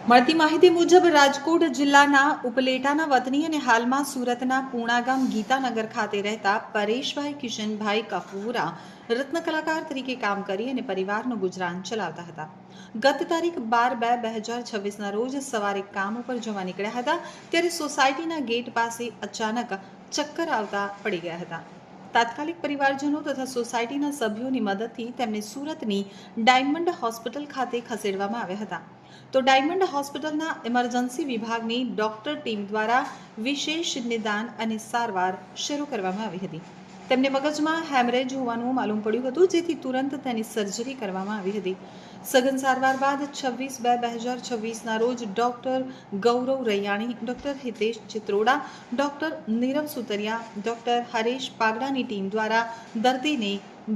મળતી માહિતી મુજબ રાજકોટ જિલ્લાના ઉપલેટાના વતની અને હાલમાં સુરતના પૂણા ગામ ગીતાનગર ખાતે રહેતા પરેશભાઈ કિશનભાઈ કપૂરા રત્ન કલાકાર તરીકે કામ કરી અને પરિવારનું ગુજરાન ચલાવતા હતા. ગત તારીખ 12/2/2026ના રોજ સવારે કામ ઉપર જવા નીકળ્યા હતા ત્યારે સોસાયટીના ગેટ પાસે અચાનક ચક્કર આવતા પડી ગયા હતા. તાત્કાલિક પરિવારજનો તથા સોસાયટીના સભ્યોની મદદથી તેમને સુરતની ડાયમંડ હોસ્પિટલ ખાતે ખસેડવામાં આવ્યા હતા. તો ડાયમંડ હોસ્પિટલના ઇમરજન્સી વિભાગની ડોક્ટર ટીમ દ્વારા વિશેષ નિદાન અને સારવાર શરૂ કરવામાં આવી હતી. તેમને મગજમાં હેમરેજ હોવાનું માલુમ પડ્યું હતું, જેથી તુરંત તેની સર્જરી કરવામાં આવી હતી. સઘન સારવાર બાદ 26/2/2026ના રોજ doctor Gaurav Raiyani, doctor Hitesh Chitroda, doctor Nirav Sutariya, doctor Haresh પાગડાની ટીમ દ્વારા દર્દીને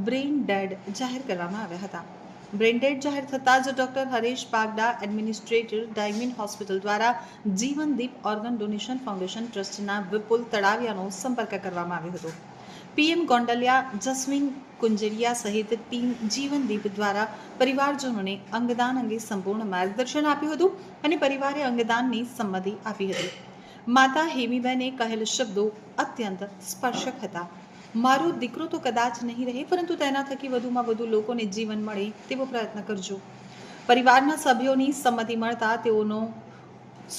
બ્રેઇન ડેડ જાહેર કરવામાં આવ્યા હતા. બ્રેઇન ડેડ જાહેર થતાં જ doctor Haresh Pagda, administrator, diamond hospital દ્વારા જીવનદીપ ઓર્ગન ડોનેશન ફાઉન્ડેશન ટ્રસ્ટના વિપુલ તળાવિયાનો સંપર્ક કરવામાં આવ્યો હતો. પીએમ ગોંડલિયા, જસ્મીન કુંજરિયા સહિત ટીમ જીવનદીપ દ્વારા પરિવારજનોને અંગદાન અંગે સંપૂર્ણ માર્ગદર્શન આપ્યું હતું અને પરિવારે અંગદાનની સંમતિ આપી હતી. માતા હેમીબેને કહેલ શબ્દો અત્યંત સ્પર્શક હતા. મારો દીકરો તો કદાચ નહીં રહે, પરંતુ તેના થકી વધુમાં વધુ લોકોને જીવન મળે તેવો પ્રયત્ન કરજો. પરિવારના સભ્યોની સંમતિ મળતા તેઓનો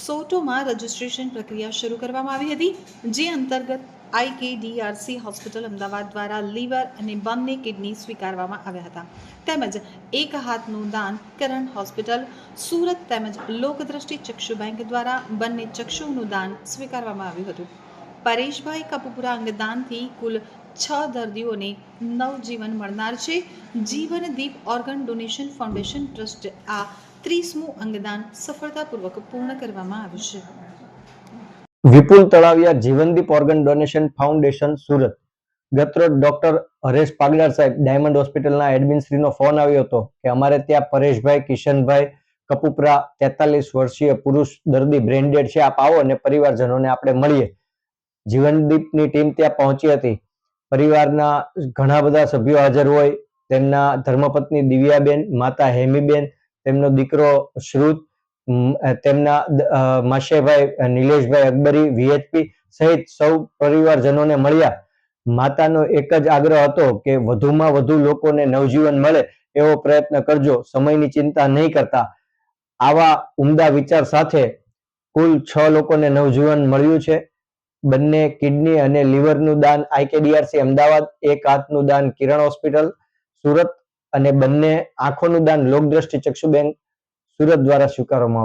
સોટોમાં રજિસ્ટ્રેશન પ્રક્રિયા શરૂ કરવામાં આવી હતી, જે અંતર્ગત IKDRC હોસ્પિટલ અમદાવાદ દ્વારા લીવર અને બંને કિડની સ્વીકારવામાં આવ્યા હતા. તેમજ એક હાથનું દાન કરણ હોસ્પિટલ સુરત તેમજ લોકદ્રષ્ટિ ચક્ષુ બેંક દ્વારા બંને ચક્ષુનું દાન સ્વીકારવામાં આવ્યું હતું. પરેશભાઈ કપૂરા અંગદાનથી કુલ 6 દર્દીઓને નવજીવન મળનાર છે. Jivandeep organ donation foundation trust આ 30મું અંગદાન સફળતાપૂર્વક પૂર્ણ કરવામાં આવ્યું છે. Vipul Talaviya, Jivandeep organ donation foundation, Surat. ગતરોજ ડોક્ટર હરેશ પાગડાર સાહેબ, ડાયમંડ હોસ્પિટલના એડમિન શ્રીનો ફોન આવ્યો હતો કે અમારે ત્યાં પરેશભાઈ કિશનભાઈ કપૂરા 43 વર્ષીય પુરુષ દર્દી બ્રેન્ડેડ છે, આપ આવો અને પરિવારજનોને આપણે મળીએ. જીવનદીપની ટીમ ત્યાં પહોંચી હતી. પરિવારના ઘણા બધા સભ્યો હાજર હોય. તેમના ધર્મપત્ની દિવ્યાબેન, માતા હેમીબેન, તેમનો દીકરો શ્રુત, તેમના માશેભાઈ નિલેશભાઈ અકબરી, VHP સહિત સૌ પરિવારજનોને મળ્યા. માતાનો એક જ આગ્રહ હતો કે વધુમાં વધુ લોકોને નવજીવન મળે એવો પ્રયત્ન કરજો, સમયની ચિંતા નહીં કરતા. આવા ઉમદા વિચાર સાથે કુલ 6 લોકોને નવજીવન મળ્યું છે. બંને કિડની અને લીવરનું દાન IKDRC અમદાવાદ, એક હાથનું દાન કિરણ હોસ્પિટલ સુરત અને બંને આંખોનું દાન લોકદ્રષ્ટિ ચક્ષુ બેંક સુરત દ્વારા સ્વીકારવામાં આવ્યું.